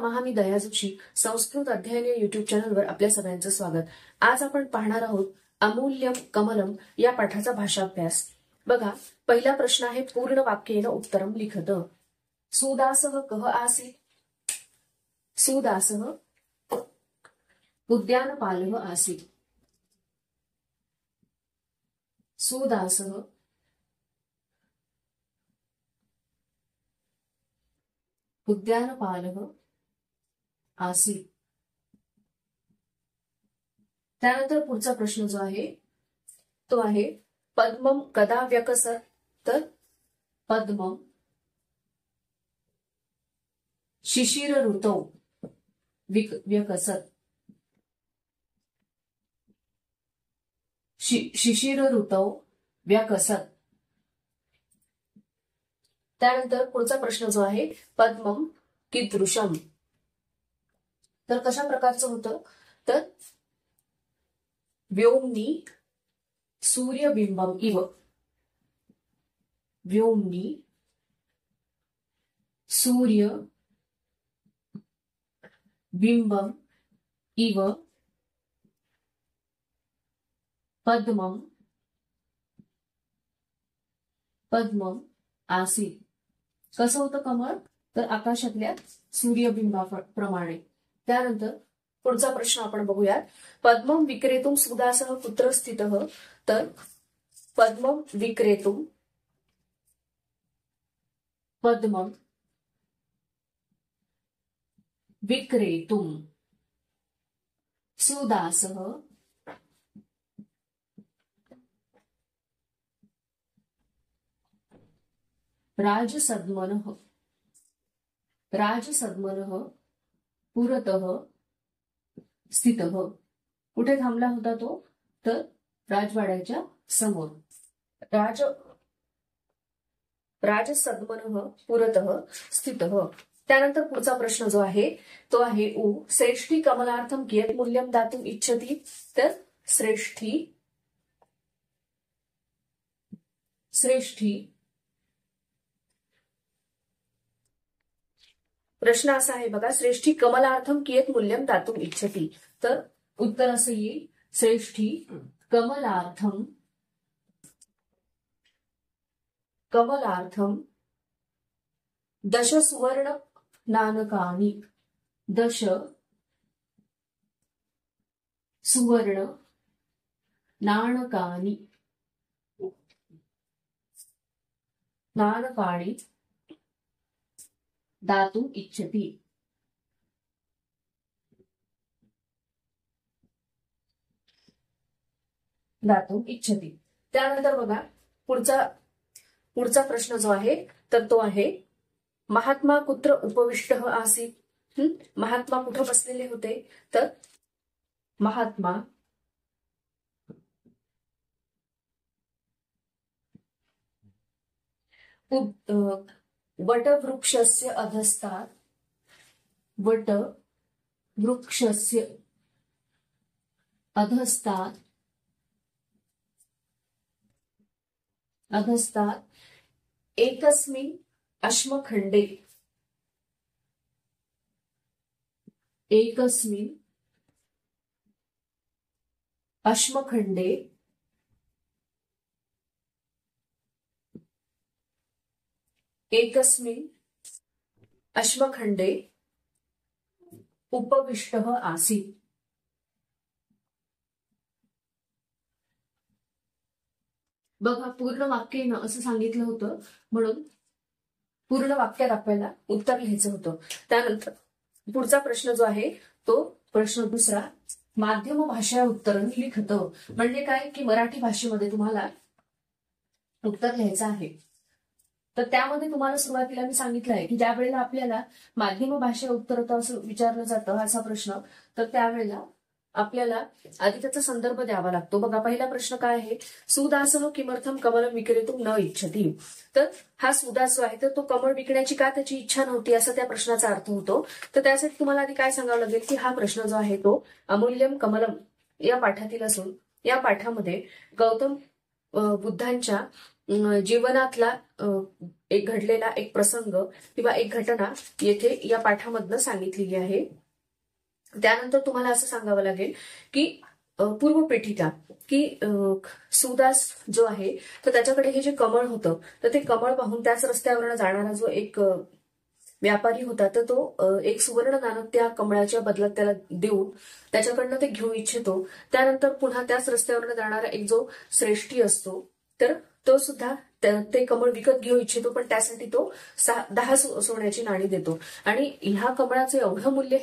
नमः दया जोशी संस्कृत अध्ययन या युट्यूब चॅनलवर आपल्या सगळ्यांचं स्वागत। आज आपण पाहणार आहोत अमूल्यम कमलम या पाठाचा भाषाभ्यास। बघा, पहिला प्रश्न आहे पूर्ण वाक्येन उत्तरम लिखत। सुदासः कः आसीत्? सुदासः उद्यानपालः आसीत्। सुदासः उद्यानपालः आसीत्। त्यानंतर पुढचा प्रश्न जो आहे तो आहे पद्मम कदा व्यकसत? तर पद्मम शिशिर ऋतौ व्यकसत। शिशिर ऋतौ व्यकसत। त्यानंतर पुढचा प्रश्न जो आहे पद्मम कीदृशम? तर कशा प्रकारचं होतं? तर व्योमनी सूर्यबिंबम इव। व्योमनी सूर्य बिंबम इव पद्मम पद्मम आसीत्। कसं होतं कमळ? तर आकाशातल्या सूर्यबिंबाप्रमाणे। त्यानंतर पुढचा प्रश्न आपण बघूयात। पद्मम विक्रेतुम सुदासः कुत्र स्थितः? तर पद्मम विक्रेतुम पद्मम विक्रेतुम सुदासः राजसद्मनः पुरतः स्थितः। कुठे थांबला होता तो? तर राजवाड्याच्या समोर। राजसद्मनः पुरतः स्थितः। त्यानंतर पुढचा प्रश्न जो आहे तो आहे उ श्रेष्ठी कमलार्थम कियत् मूल्यं दातुम् इच्छति? तर श्रेष्ठी प्रश्न असा आहे बघा, श्रेष्ठी कमलार्थम कियत् मूल्यं दातुम् इच्छति? तर उत्तर असं येईल श्रेष्ठी कमलार्थम 10 सुवर्ण नाणकानि। 10 सुवर्ण नाणकानि दातुम् इच्छति। त्यानंतर बघा पुढचा प्रश्न जो आहे तर तो आहे महात्मा कुत्र उपविष्टः आसीत्? महात्मा कुठे बसलेले होते? तर महात्मा वटवृक्षस्य अधस्तात् एकस्मिन् अश्मखण्डे उपविष्टः आसीत्। बघा, पूर्ण वाक्येनं असं सांगितलं होतं म्हणून पूर्ण वाक्यात आपल्याला उत्तर लिहायचं होतं। त्यानंतर पुढचा प्रश्न जो आहे तो प्रश्न दुसरा माध्यम भाषा उत्तरं लिखत। म्हणजे काय की मराठी भाषेमध्ये तुम्हाला उत्तर लिहायचं आहे। तर त्यामध्ये तुम्हाला सुरुवातीला मी सांगितलं आहे की ज्या वेळेला आपल्याला माध्यम भाषा उत्तर असं विचारलं जातं असा प्रश्न, तर त्यावेळेला आपल्याला आधी त्याचा संदर्भ द्यावा लागतो। बघा, पहिला प्रश्न काय आहे? सुदासः किमर्थम कमलम विक्रेतुम न इच्छति? तर हा सुदास जो आहे तर तो कमळ विकण्याची का त्याची इच्छा नव्हती असं त्या प्रश्नाचा अर्थ होतो। तर त्यासाठी तुम्हाला आधी काय सांगावं लागेल की हा प्रश्न जो आहे तो अमूल्यम कमलम या पाठातील असून या पाठामध्ये गौतम बुद्धांच्या जीवनातला एक घडलेला एक प्रसंग किंवा एक घटना येथे या पाठामधनं सांगितलेली आहे. त्यानंतर तुम्हाला असं सांगावं लागेल की पूर्व पीठिका की सुदास जो आहे तर त्याच्याकडे हे जे कमळ होतं तर ते कमळ पाहून त्याच रस्त्यावरनं जाणारा जो एक व्यापारी होता तर तो एक सुवर्ण नाणक त्या कमळाच्या बदल्यात त्याला देऊन त्याच्याकडनं ते घेऊ इच्छितो. त्यानंतर पुन्हा त्याच रस्त्यावरनं जाणारा एक जो श्रेष्ठी असतो तर तो सुद्धा ते कमळ विकत घेऊ इच्छितो, पण त्यासाठी तो 10 सोन्याची नाणी देतो. आणि ह्या कमळाचं एवढं मूल्य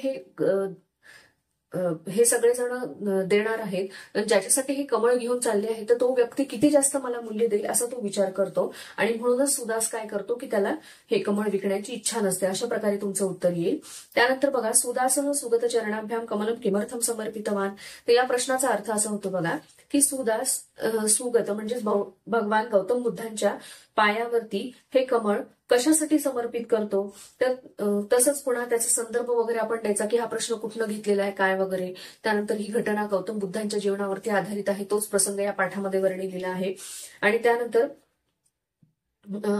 हे सगळेजण देणार आहेत, ज्याच्यासाठी हे कमळ घेऊन चालले आहे तर तो व्यक्ती किती जास्त मला मूल्य देईल असा तो विचार करतो. आणि म्हणूनच सुदास काय करतो की त्याला हे कमळ विकण्याची इच्छा नसते. अशा प्रकारे तुमचं उत्तर येईल. त्यानंतर बघा, सुदासह सुगत चरणाभ्याम कमलम किमर्थम समर्पितवान. तर या प्रश्नाचा अर्थ असा होतो बघा की सुदास सुगत म्हणजे भगवान गौतम बुद्धांच्या पायावरती हे कमळ कशासाठी समर्पित करतो. तर तसंच पुन्हा त्याचा संदर्भ वगैरे आपण द्यायचा की हा प्रश्न कुठनं घेतलेला आहे काय वगैरे. त्यानंतर ही घटना गौतम बुद्धांच्या जीवनावरती आधारित आहे, तोच प्रसंग या पाठामध्ये वर्णिलेला आहे. आणि त्यानंतर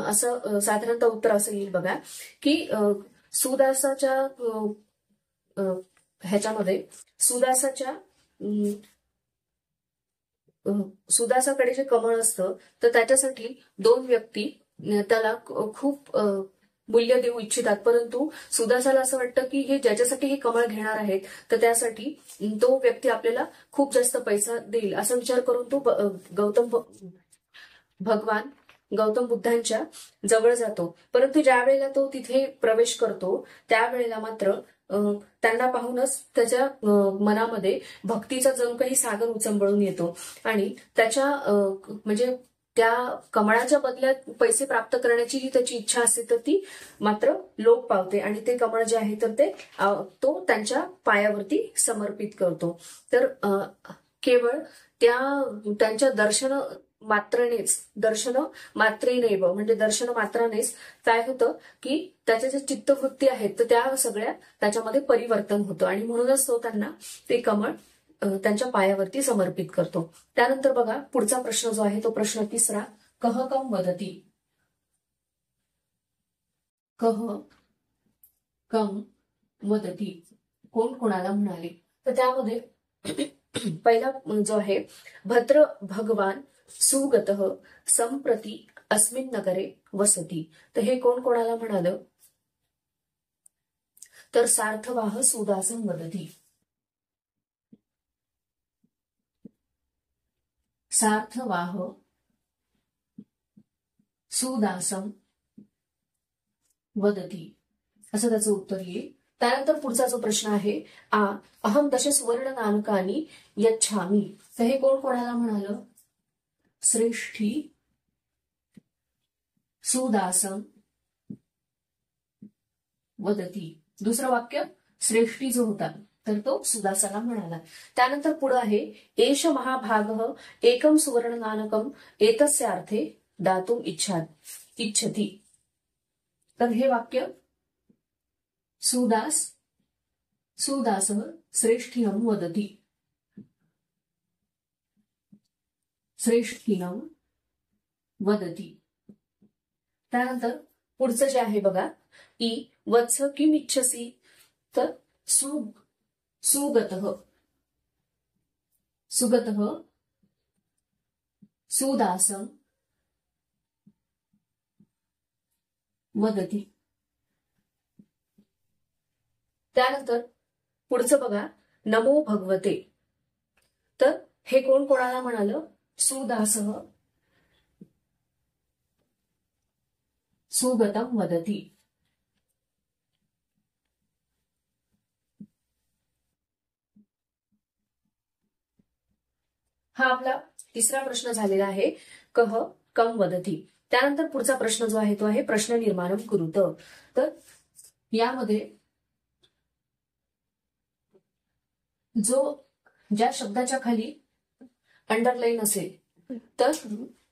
असं साधारणतः उत्तर असं येईल बघा की सुदासाच्या ह्याच्यामध्ये सुदासाकडे जे कमळ असतं तर त्याच्यासाठी 2 व्यक्ती त्याला खूप मूल्य देऊ इच्छितात, परंतु सुदासाला असं वाटतं की हे ज्याच्यासाठी हे कमळ घेणार आहेत तर त्यासाठी तो व्यक्ती आपल्याला खूप जास्त पैसा देईल असा विचार करून तो भगवान गौतम बुद्धांच्या जवळ जातो. परंतु ज्या वेळेला तो तिथे प्रवेश करतो त्यावेळेला मात्र त्यांना पाहूनच त्याच्या मनामध्ये भक्तीचा जणू काही सागर उचंबळून येतो आणि त्याच्या म्हणजे त्या कमळाच्या बदल्यात पैसे प्राप्त करण्याची जी त्याची इच्छा असते तर ती मात्र लोप पावते आणि ते कमळ जे आहे तर ते तो त्यांच्या पायावरती समर्पित करतो. तर केवळ त्यांच्या दर्शन मात्रेनेव म्हणजे दर्शन मात्रानेच काय होतं की त्याच्या ज्या चित्तवृत्ती आहेत तर त्या सगळ्या त्याच्यामध्ये परिवर्तन होतं आणि म्हणूनच तो त्यांना ते कमळ त्यांच्या पायावरती समर्पित करतो. त्यानंतर बघा पुढचा प्रश्न जो आहे तो प्रश्न 3रा, कह कम वदती. कह कम वदती, कोण कोणाला म्हणाले. तर त्यामध्ये पहिला जो आहे, भद्र भगवान सुगतः संप्रती अस्मिन नगरे वसती. तर हे कोण कोणाला म्हणालं तर सार्थवाह सुदासं वदती. सार्थवाह सुदासं वदती असं त्याचं उत्तर येईल. त्यानंतर पुढचा जो प्रश्न आहे, अहम 10 सुवर्ण नानकानी यच्छामी. तर हे कोण कोणाला म्हणालं, श्रेष्ठी सुदासं वदती. दुसरं वाक्य श्रेष्ठी जो होता तर तो सुदासाला म्हणाला. त्यानंतर पुढे आहे, एष महाभागः एकम सुवर्ण नानकम एतस्य अर्थे दातुम इच्छती. तर हे वाक्य सुदासः श्रेष्ठीनं वदती. श्रेष्ठीनं वदती. त्यानंतर पुढचं जे आहे बघा, वत्स किम इच्छसी. तर सुगतः सुदासं वदती. त्यानंतर पुढचं बघा, नमो भगवते. तर हे कोण कोणाला म्हणालं, सुदासः सुगतं वदती. हा आपला 3रा प्रश्न झालेला आहे, कह कम वदती. त्यानंतर पुढचा प्रश्न जो आहे तो आहे प्रश्न निर्माणम कुरुत. तर यामध्ये ज्या शब्दाच्या खाली अंडरलाईन असेल तर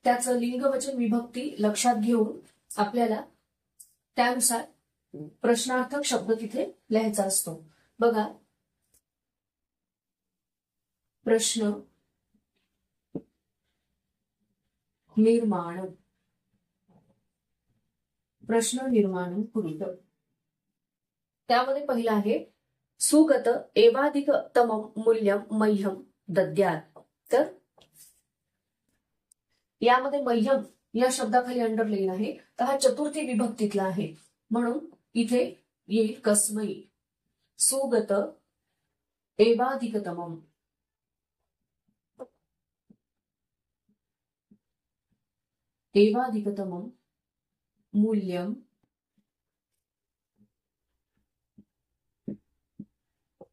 त्याचं लिंग वचन विभक्ती लक्षात घेऊन आपल्याला त्यानुसार प्रश्नार्थक शब्द तिथे लिहायचा असतो. बघा, प्रश्न निर्माण. प्रश्न निर्माण कुरुत. त्यामध्ये पहिला आहे सुगत एवाधिकतम मूल्यम मह्यम दद्यात्. तर यामध्ये मह्यम या शब्दाखाली अंडरलाईन आहे, तर हा चतुर्थी विभक्तीतला आहे, म्हणून इथे येईल कस्मै. सुगत एवाधिकतमम. एवाधिकतमम मूल्यम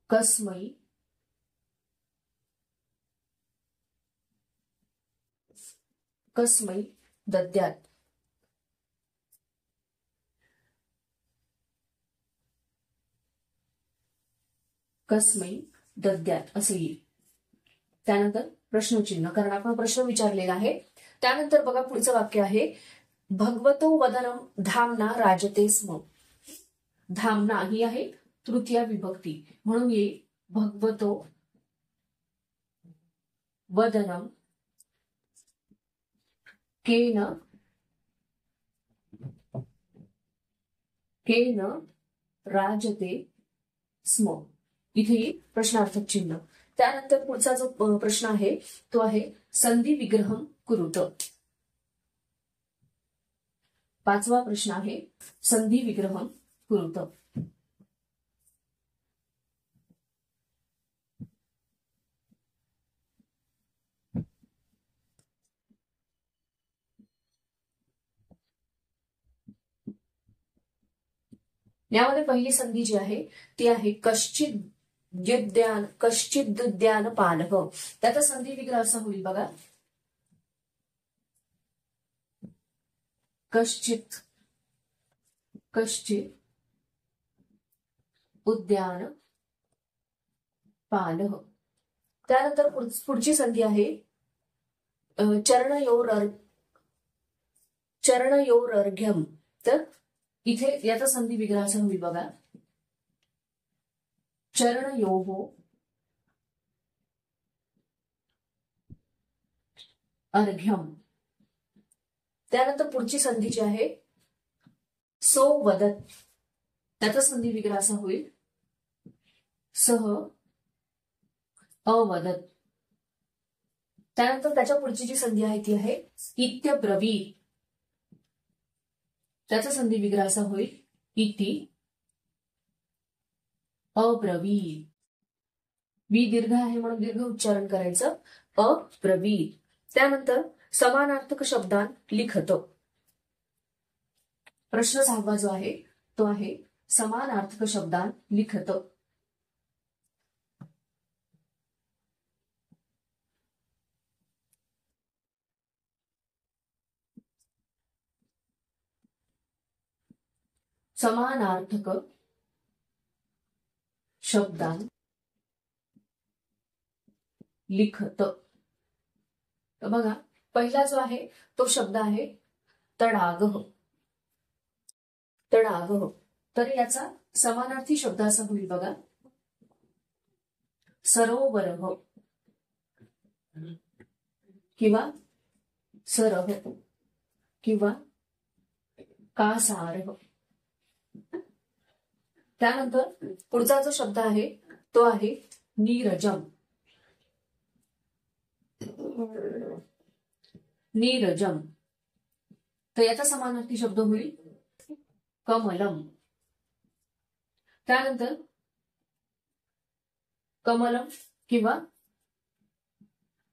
कस्मै कस्मै दद्यात्. कस्मै दद्यात् असे येईल. त्यानंतर प्रश्नचिन्ह, कारण आपण प्रश्न विचारलेला आहे. त्यानंतर बघा पुढचं वाक्य आहे भगवतो वदनम धामना राजते स्म. धामना ही आहे तृतीय विभक्ती, म्हणून येईल भगवतो वदनम केन केन राजते स्म. इथे प्रश्नार्थक चिन्ह. त्यानंतर पुढचा जो प्रश्न आहे तो आहे संधी विग्रहम कुरुत. पाचवा प्रश्न आहे संधी विग्रहम कुरुत. यामध्ये पहिली संधी जी आहे ती आहे कश्चिद्द्यान पालः. त्याचा संधी विग्रह असा होईल बघा, कश्चित उद्यान पालः. त्यानंतर पुढची संधी आहे चरणयोरर्घ्यम. तर इथे याचा संधी विग्रह असा होईल बघा, चरणयोः अर्घ्यम. त्यानंतर पुढची संधी जी आहे सो वदत. त्याचा संधी विग्रह असा होईल सह अवदत. त्यानंतर त्याच्या पुढची जी संधी आहे ती आहे इत्यब्रवीत्. त्याचा संधी विग्रह असा होईल इति अब्रवीत्. वी दीर्घ आहे म्हणून दीर्घ उच्चारण करायचं, अब्रवीत्. त्यानंतर समानार्थक शब्दान लिखत. प्रश्न 6वा जो आहे तो आहे समानार्थक शब्दान लिखत. समानार्थक शब्दान लिखत. तर बघा पहिला जो आहे तो शब्द आहे तडागः. तडागः. तर याचा समानार्थी शब्द असा होईल बघा सरोवरः किंवा सरः किंवा कासारः. त्यानंतर पुढचा जो शब्द आहे तो आहे नीरजम. नीरजम. तर याचा समानार्थी शब्द होईल कमलम. त्यानंतर कमलम किंवा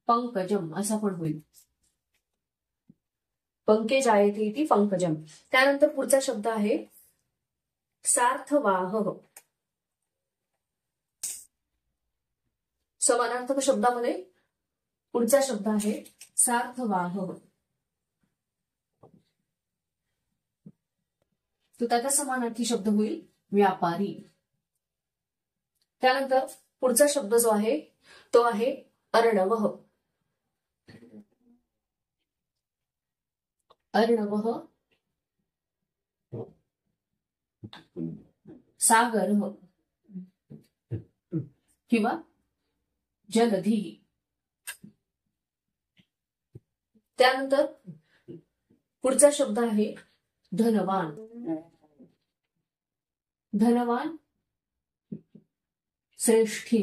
पंकजम असा पण होईल. पंकेजायते इति पंकजम. त्यानंतर पुढचा शब्द आहे सार्थवाह. समानार्थक शब्दामध्ये पुढचा शब्द आहे सार्थवाह. तो त्याचा समानार्थी शब्द होईल व्यापारी. त्यानंतर पुढचा शब्द जो आहे तो आहे अर्णवः. अर्णवः सागर किंवा जलधी. त्यानंतर पुढचा शब्द आहे धनवान, धनवान श्रेष्ठी.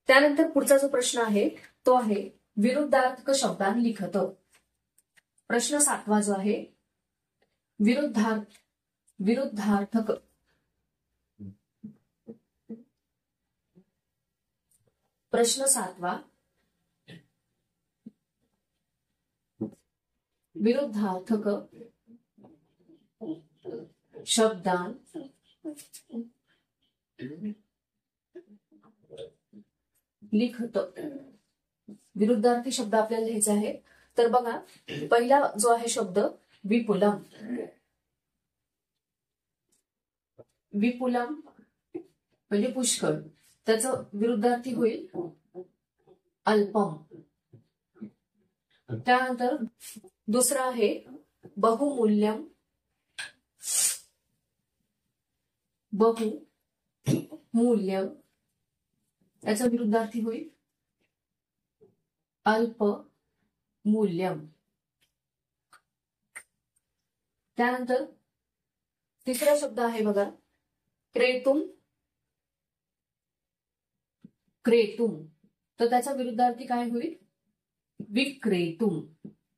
त्यानंतर पुढचा जो प्रश्न आहे तो आहे विरुद्धार्थक शब्दांत लिखत. प्रश्न 7वा जो आहे विरुद्धार्थक प्रश्न 7वा विरुद्धार्थक शब्दांत लिखत. विरुद्धार्थी शब्द आपल्याला लिहायचा आहे. तर बघा, पहिला जो आहे शब्द विपुलम. विपुलम म्हणजे पुष्कळ, त्याचं विरुद्धार्थी होईल अल्पम. त्यानंतर दुसरा आहे बहुमूल्यम. बहुमूल्यम याचा विरुद्धार्थी होईल अल्पमूल्यम. त्यानंतर तिसरा शब्द आहे बघा क्रेतुम. क्रेतुम, तर त्याचा विरुद्धार्थी काय होईल विक्रेतुम.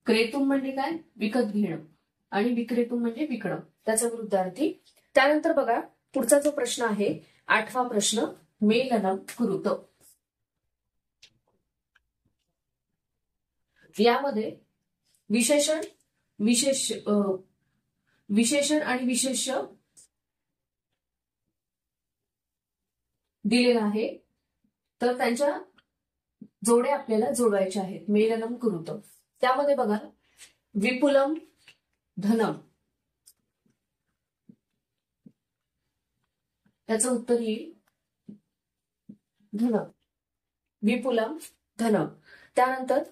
क्रेतुम म्हणजे काय, विकत घेणं, आणि विक्रेतुम म्हणजे विकणं, त्याचा विरुद्धार्थी. त्यानंतर बघा पुढचा जो प्रश्न आहे 8वा प्रश्न मेलनम कुरुत. यामध्ये विशेषण आणि विशेष्य दिलेला आहे, तर त्यांच्या जोड्या आपल्याला जोडायच्या आहेत. मेलनम कुरुत. त्यामध्ये बघा विपुलम धनम, त्याचं उत्तर येईल धनम. विपुलम धनम. त्यानंतर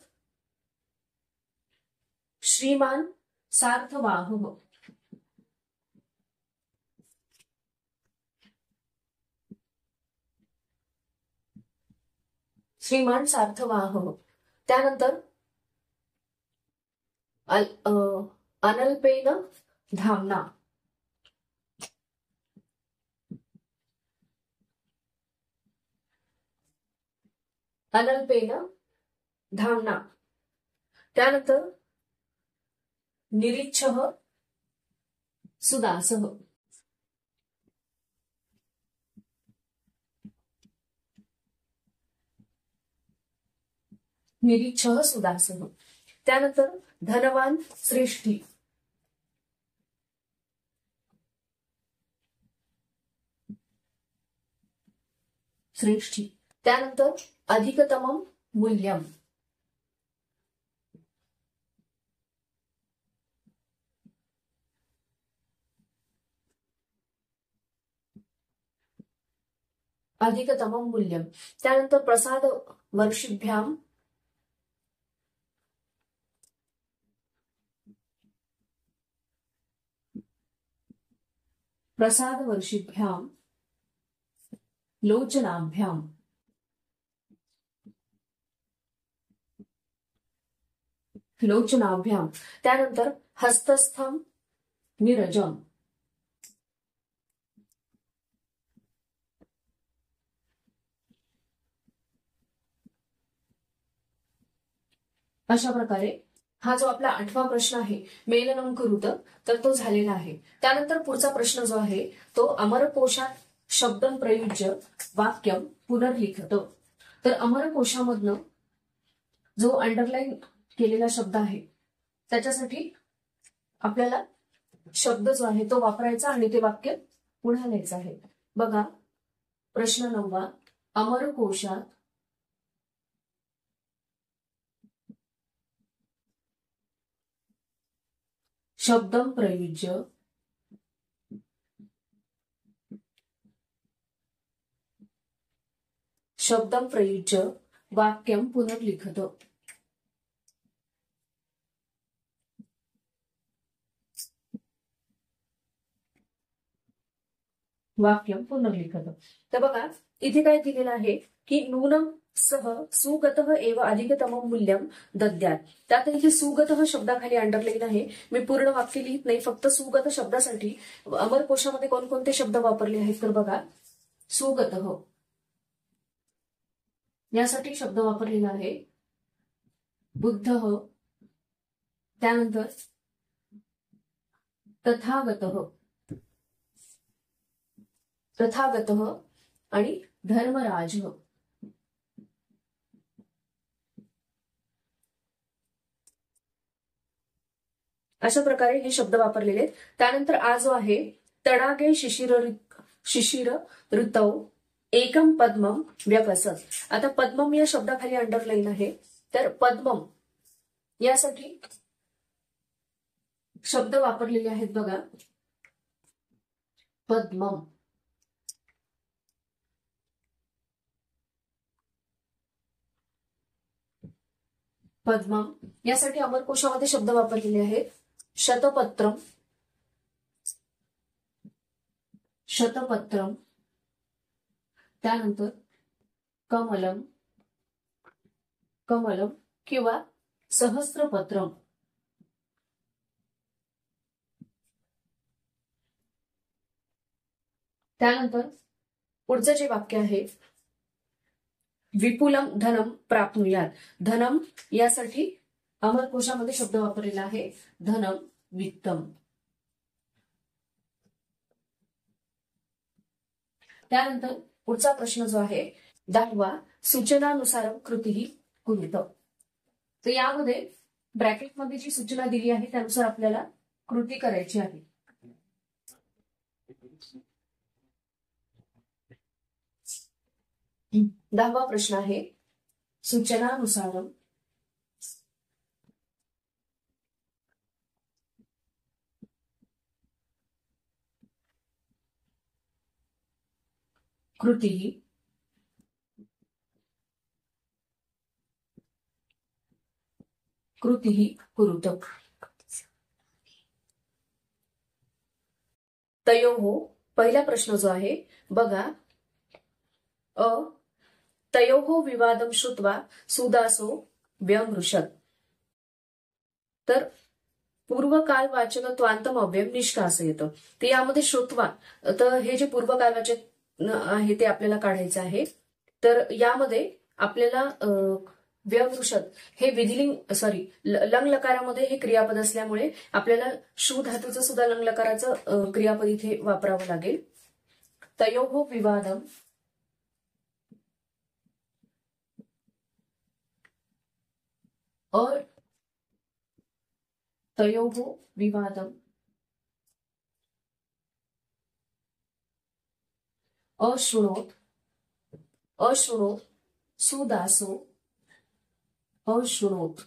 श्रीमान सार्थवाह. श्रीमान सार्थवाह. त्यानंतर अनल्पेन धामना. अनल्पेन धामना. त्यानंतर निरीच्छः सुदासः. निरीच्छः सुदासः. त्यानंतर धनवान श्रेष्ठी. श्रेष्ठी. त्यानंतर अधिकतमम मूल्यम. अधिकतमम मूल्यम. त्यानंतर प्रसाद वर्षिभ्याम. प्रसाद वर्षिभ्याम लोचनाभ्याम. लोचनाभ्याम. त्यानंतर हस्तस्थम निरजम. अशा प्रकारे हा जो आपला 8वा प्रश्न आहे मेलनम कुरुत, तर तो झालेला आहे. त्यानंतर पुढचा प्रश्न जो आहे तो अमरकोशात शब्दम प्रयुज्य वाक्यम पुनर्लिखत. तर अमरकोशामधनं जो अंडरलाईन केलेला शब्द आहे त्याच्यासाठी आपल्याला शब्द जो आहे तो वापरायचा आणि ते वाक्य पुन्हा लिहायचं आहे. बघा प्रश्न 9वा अमरकोशात शब्दम प्रयुज्य वाक्यम पुनर्लिखत. वाक्यम पुनर्लिखत. तर बघा इथे काय दिलेलं आहे की नूनम सह सुगतः एव अधिकतमं मूल्यं दद्यात्. त्यात इथे सुगतः शब्दाखाली अंडरलाईन आहे. मी पूर्ण वाक्य लिहित नाही, फक्त सुगत शब्दासाठी अमरकोशामध्ये कोणकोणते शब्द वापरले आहेत तर बघा, सुगतः यासाठी शब्द वापरलेला आहे बुद्धः, त्यानंतर तथागतः, तथागतः आणि धर्मराज. अशा प्रकारे हे शब्द वापरलेले आहेत. त्यानंतर आ जो आहे तडागे शिशिर ऋतौ एकम पद्मम व्यकसत. आता पद्मम या शब्दाखाली अंडरलाईन आहे, तर पद्मम यासाठी शब्द वापरलेले आहेत बघा, पद्मम. पद्मम यासाठी अमरकोशामध्ये शब्द वापरलेले आहेत शतपत्रम, शतपत्रम, त्यानंतर कमलम, कमलम किंवा सहस्त्रपत्रम. त्यानंतर पुढचं जे वाक्य आहे विपुलम धनम प्राप्नुयात. धनम यासाठी अमरकोशामध्ये शब्द वापरलेला आहे धनम वित्तम. त्यानंतर पुढचा प्रश्न जो आहे 10वा सूचनानुसार कृती कुरुत. तर यामध्ये ब्रॅकेटमध्ये जी सूचना दिली आहे त्यानुसार आपल्याला कृती करायची आहे. दहावा प्रश्न आहे सूचनानुसार कृती कुरुत. तयोः पहिला प्रश्न जो आहे बघा, तयोः विवादम श्रुत्वा सुदासो व्यमृषत. तर पूर्वकालवाचक त्वांतम अव्यय निष्कासयत. ते यामध्ये श्रुत्वा, तर हे जे पूर्वकालवाचक आहे ते आपल्याला काढायचं आहे. तर यामध्ये आपल्याला व्यवृषत हे विधिलिंग लंग लकारामध्ये हे क्रियापद असल्यामुळे आपल्याला शू धातूचं सुद्धा लंग लकाराचं क्रियापद इथे वापरावं लागेल. तयोः विवादम और तयोः विवादम अशृणोत, अशृणोत सुदासो, अशृणोत.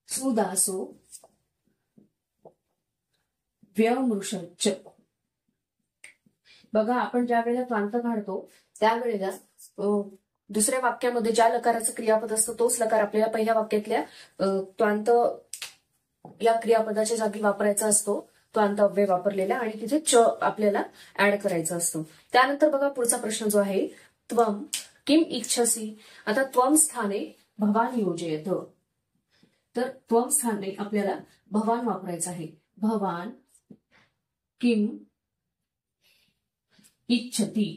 सुदासो व्यमृषच्च. बघा, आपण ज्या वेळेला त्वांत काढतो त्यावेळेला दुसऱ्या वाक्यामध्ये ज्या लकाराचं क्रियापद असतं तोच लकार आपल्याला पहिल्या वाक्यातल्या त्वांत या क्रियापदाच्या जागी वापरायचा असतो, त्वांत अव्यय वापरलेला, आणि तिथे च आपल्याला ऍड करायचं असतं. त्यानंतर बघा पुढचा प्रश्न जो आहे त्वम किम इच्छसी. आता त्वम स्थाने भवान योजयत. तर त्वम स्थाने आपल्याला भवान वापरायचं आहे. भवान किम इच्छती.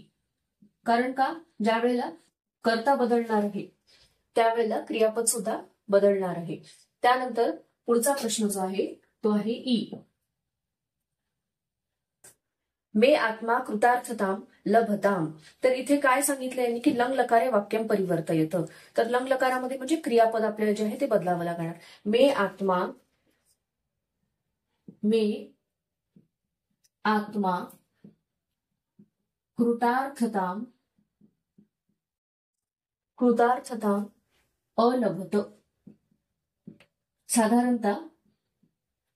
कारण का, ज्या वेळेला कर्ता बदलणार आहे त्यावेळेला क्रियापद सुद्धा बदलणार आहे. त्यानंतर पुढचा प्रश्न जो आहे तो आहे ई. मे आत्मा कृतार्थताम लभताम. तर इथे काय सांगितलं यांनी की लंग लकारे वाक्यम परिवर्तयत. तर लंग लकारामध्ये म्हणजे क्रियापद आपल्याला जे आहे ते बदलावं लागणार. मे आत्मा, मे आत्मा कृतार्थताम, कृतार्थताम अलभत. साधारणतः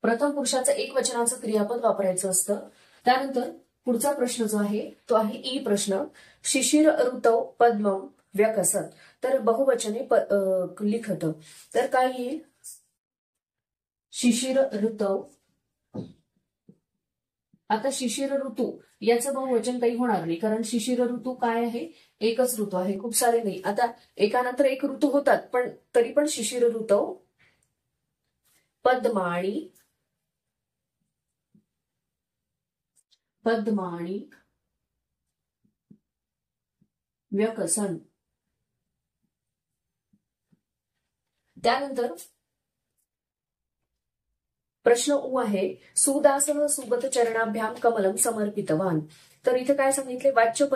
प्रथम पुरुषाचं एक वचनाचं क्रियापद वापरायचं असतं. त्यानंतर पुढचा प्रश्न जो आहे तो आहे ई प्रश्न. शिशिर ऋतौ पद्मम व्यकसत. तर बहुवचने लिखत. तर काय येईल, शिशिर ऋतौ आता शिशिर ऋतू याचं बहुवचन काही होणार नाही, कारण शिशिर ऋतू काय आहे, एकच ऋतू आहे, खूप सारे नाही. आता एकानंतर एक ऋतू होतात, पण तरी पण शिशिर ऋतू. पद्माणी, पद्माणी व्यकसन. त्यानंतर प्रश्न उ आहे, सुदासः सुगत चरणाभ्याम कमलम समर्पितवान. तर इथे काय सांगितले, वाच्य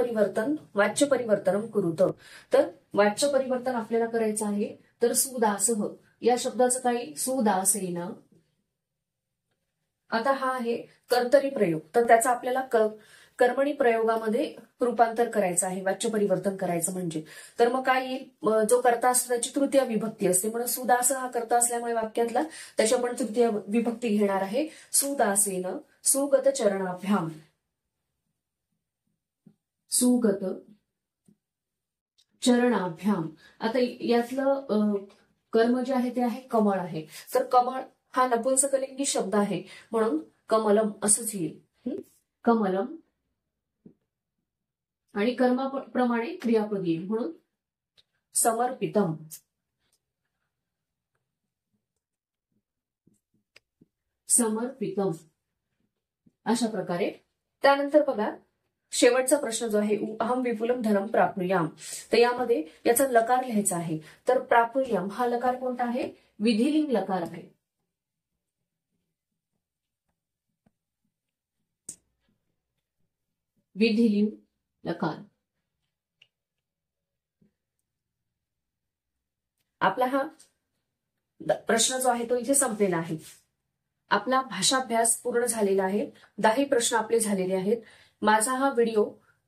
परिवर्तनम कुरुत. तर वाच्य परिवर्तन आपल्याला करायचं आहे. तर सुदासः या शब्दाचं काही, सुदासेन. आता हा आहे कर्तरी प्रयोग, तर त्याचा आपल्याला कर्मणी प्रयोगामध्ये रूपांतर करायचं आहे, वाच्य परिवर्तन करायचं म्हणजे. तर मग काय येईल, जो कर्ता असतो त्याची तृतीय विभक्ती असते, म्हणून सुदास हा कर्ता असल्यामुळे वाक्यातला त्याची आपण तृतीय विभक्ती घेणार आहे. सुदासेन सुगत चरणाभ्याम, सुगत चरणाभ्याम. आता यातलं कर्म जे आहे ते आहे कमळ आहे. तर कमळ हा नपुंसकलिंगी शब्द आहे, म्हणून कमलम असंच येईल. कमलम. आणि कर्माप्रमाणे क्रियापद येईल, म्हणून समर्पितम. समर्पितम अशा प्रकारे. त्यानंतर बघा शेवटचा प्रश्न जो आहे, अहम विपुलम धनम प्राप्नुयाम. तर यामध्ये याचा लकार लिहायचा आहे. तर प्राप्नुयाम हा लकार कोणता आहे, विधिलिंग लकार आहे. विधिलिंग लकार. आपला हा प्रश्न जो आहे तो इथे संपलेला आहे. आपला भाषाभ्यास पूर्ण झालेला आहे. 10 प्रश्न आपले झालेले आहेत. माझा हा व्हिडिओ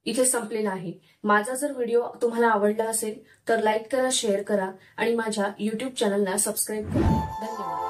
इथे संपलेला आहे. माझा जर व्हिडिओ तुम्हाला आवडला असेल तर लाईक करा, शेअर करा आणि माझ्या YouTube चॅनलला सबस्क्राईब करा. धन्यवाद.